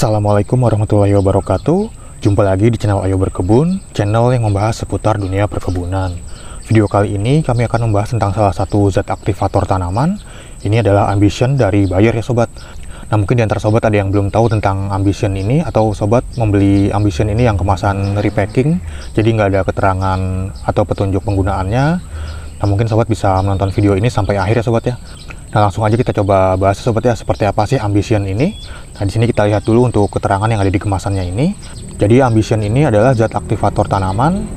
Assalamualaikum warahmatullahi wabarakatuh. Jumpa lagi di channel Ayo Berkebun, channel yang membahas seputar dunia perkebunan. Video kali ini kami akan membahas tentang salah satu zat aktivator tanaman. Ini adalah Ambition dari Bayer ya sobat. Nah mungkin di antara sobat ada yang belum tahu tentang Ambition ini, atau sobat membeli Ambition ini yang kemasan repacking, jadi nggak ada keterangan atau petunjuk penggunaannya. Nah mungkin sobat bisa menonton video ini sampai akhir ya sobat ya. Nah langsung aja kita coba bahas sobat ya, seperti apa sih Ambition ini. Nah di sini kita lihat dulu untuk keterangan yang ada di kemasannya ini. Jadi Ambition ini adalah zat aktivator tanaman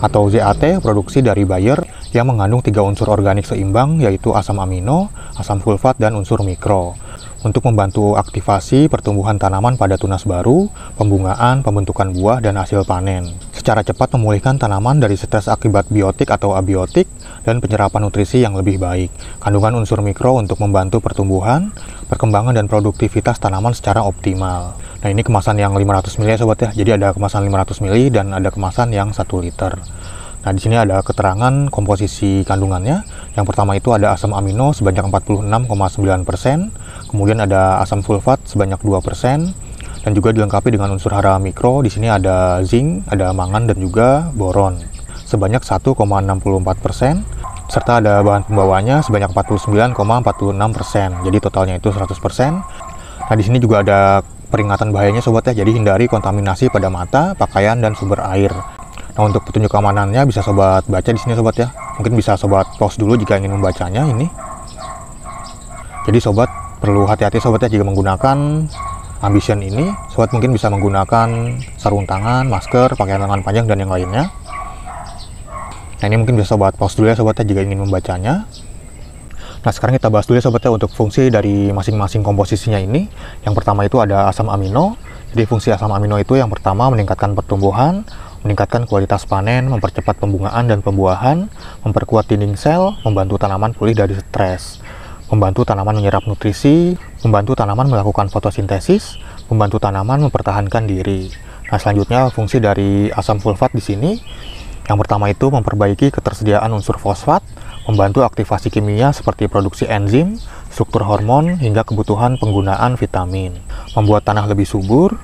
atau ZAT produksi dari Bayer yang mengandung 3 unsur organik seimbang, yaitu asam amino, asam sulfat, dan unsur mikro, untuk membantu aktivasi pertumbuhan tanaman pada tunas baru, pembungaan, pembentukan buah, dan hasil panen. Secara cepat memulihkan tanaman dari stres akibat biotik atau abiotik, dan penyerapan nutrisi yang lebih baik. Kandungan unsur mikro untuk membantu pertumbuhan, perkembangan, dan produktivitas tanaman secara optimal. Nah ini kemasan yang 500 ml ya sobat ya. Jadi ada kemasan 500 ml dan ada kemasan yang 1 liter. Nah di sini ada keterangan komposisi kandungannya. Yang pertama itu ada asam amino sebanyak 46,9%, kemudian ada asam sulfat sebanyak 2%, dan juga dilengkapi dengan unsur hara mikro. Di sini ada zinc, ada mangan, dan juga boron sebanyak 1,64%, serta ada bahan pembawanya sebanyak 49,46%. Jadi totalnya itu 100%. Nah di sini juga ada peringatan bahayanya sobat ya. Jadi hindari kontaminasi pada mata, pakaian, dan sumber air. Nah untuk petunjuk keamanannya bisa sobat baca di sini sobat ya. Mungkin bisa sobat pause dulu jika ingin membacanya ini. Jadi sobat perlu hati-hati sobat ya jika menggunakan Ambition ini. Sobat mungkin bisa menggunakan sarung tangan, masker, pakaian lengan panjang, dan yang lainnya. Nah ini mungkin bisa sobat pause dulu ya sobat ya jika ingin membacanya. Nah sekarang kita bahas dulu ya sobat ya untuk fungsi dari masing-masing komposisinya ini. Yang pertama itu ada asam amino. Jadi fungsi asam amino itu yang pertama meningkatkan pertumbuhan, meningkatkan kualitas panen, mempercepat pembungaan dan pembuahan, memperkuat dinding sel, membantu tanaman pulih dari stres, membantu tanaman menyerap nutrisi, membantu tanaman melakukan fotosintesis, membantu tanaman mempertahankan diri. Nah selanjutnya fungsi dari asam sulfat di sini. Yang pertama itu memperbaiki ketersediaan unsur fosfat, membantu aktivasi kimia seperti produksi enzim, struktur hormon, hingga kebutuhan penggunaan vitamin, membuat tanah lebih subur,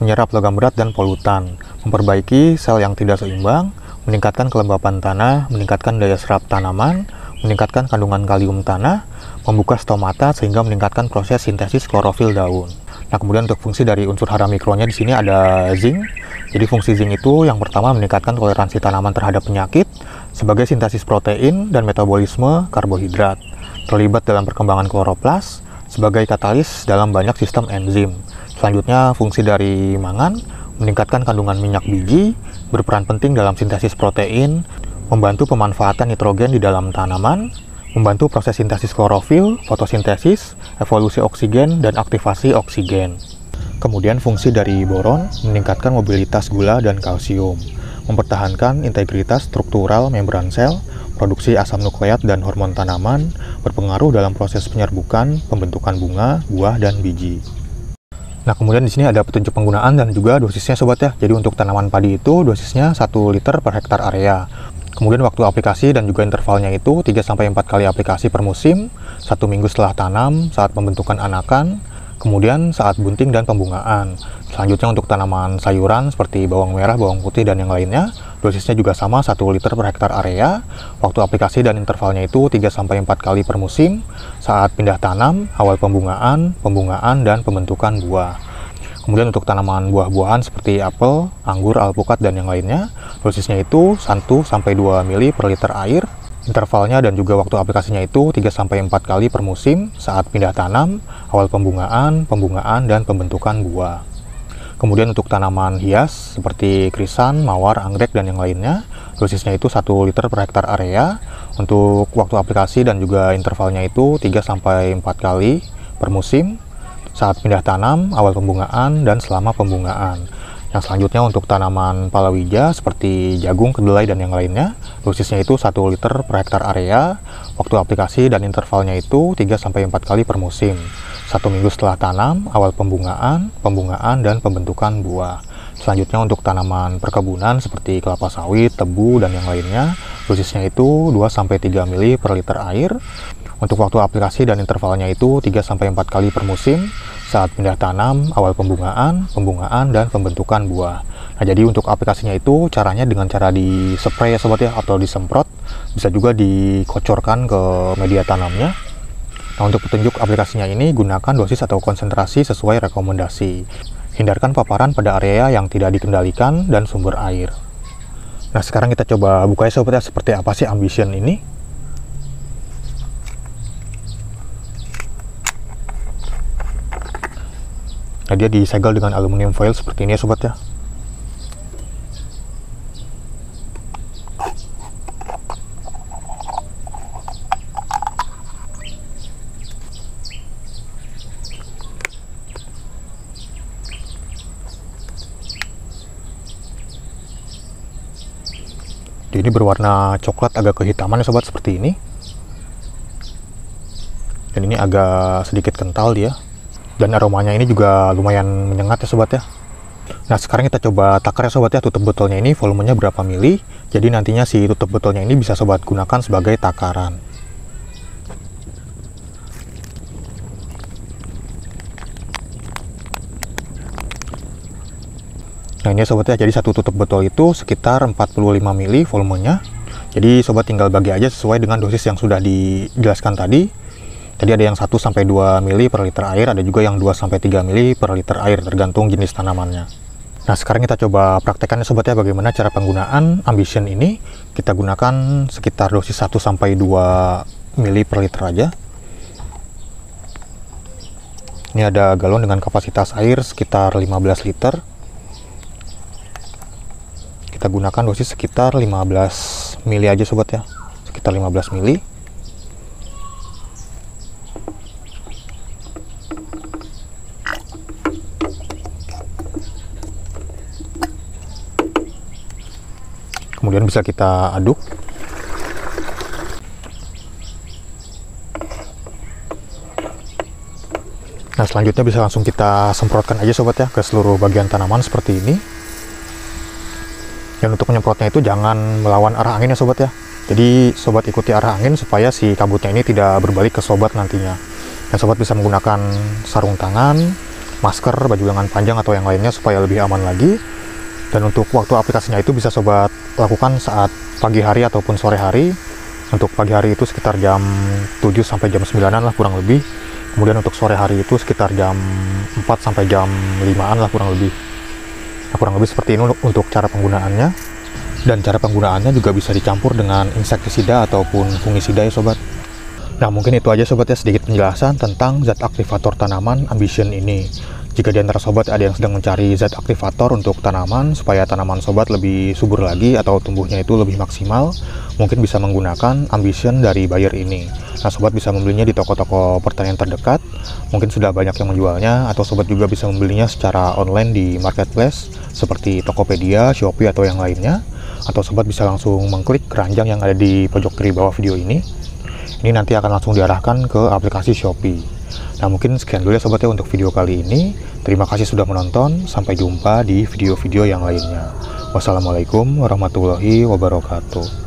menyerap logam berat dan polutan, memperbaiki sel yang tidak seimbang, meningkatkan kelembapan tanah, meningkatkan daya serap tanaman, meningkatkan kandungan kalium tanah, membuka stomata sehingga meningkatkan proses sintesis klorofil daun. Nah, kemudian untuk fungsi dari unsur hara mikronya di sini ada zinc. Jadi fungsi zinc itu yang pertama meningkatkan toleransi tanaman terhadap penyakit sebagai sintesis protein dan metabolisme karbohidrat, terlibat dalam perkembangan kloroplas sebagai katalis dalam banyak sistem enzim. Selanjutnya fungsi dari mangan meningkatkan kandungan minyak biji, berperan penting dalam sintesis protein, membantu pemanfaatan nitrogen di dalam tanaman, membantu proses sintesis klorofil, fotosintesis, evolusi oksigen, dan aktivasi oksigen. Kemudian fungsi dari boron meningkatkan mobilitas gula dan kalsium, mempertahankan integritas struktural membran sel, produksi asam nukleat dan hormon tanaman, berpengaruh dalam proses penyerbukan, pembentukan bunga, buah, dan biji. Nah kemudian di sini ada petunjuk penggunaan dan juga dosisnya sobat ya. Jadi untuk tanaman padi itu dosisnya 1 liter per hektar area. Kemudian waktu aplikasi dan juga intervalnya itu 3-4 kali aplikasi per musim, 1 minggu setelah tanam, saat pembentukan anakan, kemudian saat bunting dan pembungaan. Selanjutnya untuk tanaman sayuran seperti bawang merah, bawang putih, dan yang lainnya, dosisnya juga sama 1 liter per hektar area. Waktu aplikasi dan intervalnya itu 3-4 kali per musim, saat pindah tanam, awal pembungaan, dan pembentukan buah. Kemudian untuk tanaman buah-buahan seperti apel, anggur, alpukat, dan yang lainnya, dosisnya itu 1-2 ml per liter air. Intervalnya dan juga waktu aplikasinya itu 3-4 kali per musim saat pindah tanam, awal pembungaan, dan pembentukan buah. Kemudian untuk tanaman hias seperti krisan, mawar, anggrek, dan yang lainnya, dosisnya itu 1 liter per hektar area. Untuk waktu aplikasi dan juga intervalnya itu 3-4 kali per musim saat pindah tanam, awal pembungaan, dan selama pembungaan. Yang selanjutnya untuk tanaman palawija seperti jagung, kedelai, dan yang lainnya, dosisnya itu 1 liter per hektar area. Waktu aplikasi dan intervalnya itu 3-4 kali per musim. 1 minggu setelah tanam, awal pembungaan, dan pembentukan buah. Selanjutnya untuk tanaman perkebunan seperti kelapa sawit, tebu, dan yang lainnya, dosisnya itu 2-3 ml per liter air. Untuk waktu aplikasi dan intervalnya itu 3-4 kali per musim, saat pindah tanam, awal pembungaan, dan pembentukan buah. Nah, jadi untuk aplikasinya itu caranya dengan cara di-spray ya sobat ya, atau disemprot, bisa juga dikocorkan ke media tanamnya. Nah, untuk petunjuk aplikasinya ini, gunakan dosis atau konsentrasi sesuai rekomendasi. Hindarkan paparan pada area yang tidak dikendalikan dan sumber air. Nah, sekarang kita coba buka ya sobat ya, seperti apa sih Ambition ini. Nah, dia disegel dengan aluminium foil seperti ini ya sobat ya. Ini berwarna coklat agak kehitaman ya sobat, seperti ini. Dan ini agak sedikit kental dia. Dan aromanya ini juga lumayan menyengat ya sobat ya. Nah, sekarang kita coba takar ya sobat ya, tutup botolnya ini volumenya berapa mili. Jadi nantinya si tutup botolnya ini bisa sobat gunakan sebagai takaran. Nah, ini ya sobat ya, jadi satu tutup botol itu sekitar 45 mili volumenya. Jadi sobat tinggal bagi aja sesuai dengan dosis yang sudah dijelaskan tadi. Tadi ada yang 1-2 mili per liter air, ada juga yang 2-3 mili per liter air, tergantung jenis tanamannya. Nah, sekarang kita coba praktekkan ya sobat ya, bagaimana cara penggunaan Ambition ini. Kita gunakan sekitar dosis 1-2 mili per liter aja. Ini ada galon dengan kapasitas air sekitar 15 liter. Kita gunakan dosis sekitar 15 mili aja sobat ya, sekitar 15 mili. Kemudian bisa kita aduk. Nah, selanjutnya bisa langsung kita semprotkan aja sobat ya ke seluruh bagian tanaman seperti ini. Dan untuk menyemprotnya itu jangan melawan arah angin ya sobat ya. Jadi sobat ikuti arah angin supaya si kabutnya ini tidak berbalik ke sobat nantinya. Dan sobat bisa menggunakan sarung tangan, masker, baju lengan panjang atau yang lainnya supaya lebih aman lagi. Dan untuk waktu aplikasinya itu bisa sobat lakukan saat pagi hari ataupun sore hari. Untuk pagi hari itu sekitar jam 7 sampai jam 9-an lah kurang lebih. Kemudian untuk sore hari itu sekitar jam 4 sampai jam 5-an lah kurang lebih. Nah, kurang lebih seperti ini untuk cara penggunaannya. Dan cara penggunaannya juga bisa dicampur dengan insektisida ataupun fungisida ya sobat. Nah, mungkin itu aja sobat ya, sedikit penjelasan tentang zat aktivator tanaman Ambition ini. Jika di antara sobat ada yang sedang mencari zat aktivator untuk tanaman supaya tanaman sobat lebih subur lagi atau tumbuhnya itu lebih maksimal, mungkin bisa menggunakan Ambition dari Bayer ini. Nah, sobat bisa membelinya di toko-toko pertanian terdekat, mungkin sudah banyak yang menjualnya, atau sobat juga bisa membelinya secara online di marketplace seperti Tokopedia, Shopee, atau yang lainnya. Atau sobat bisa langsung mengklik keranjang yang ada di pojok kiri bawah video ini. Ini nanti akan langsung diarahkan ke aplikasi Shopee. Nah, mungkin sekian dulu ya sobat ya untuk video kali ini. Terima kasih sudah menonton, sampai jumpa di video-video yang lainnya. Wassalamualaikum warahmatullahi wabarakatuh.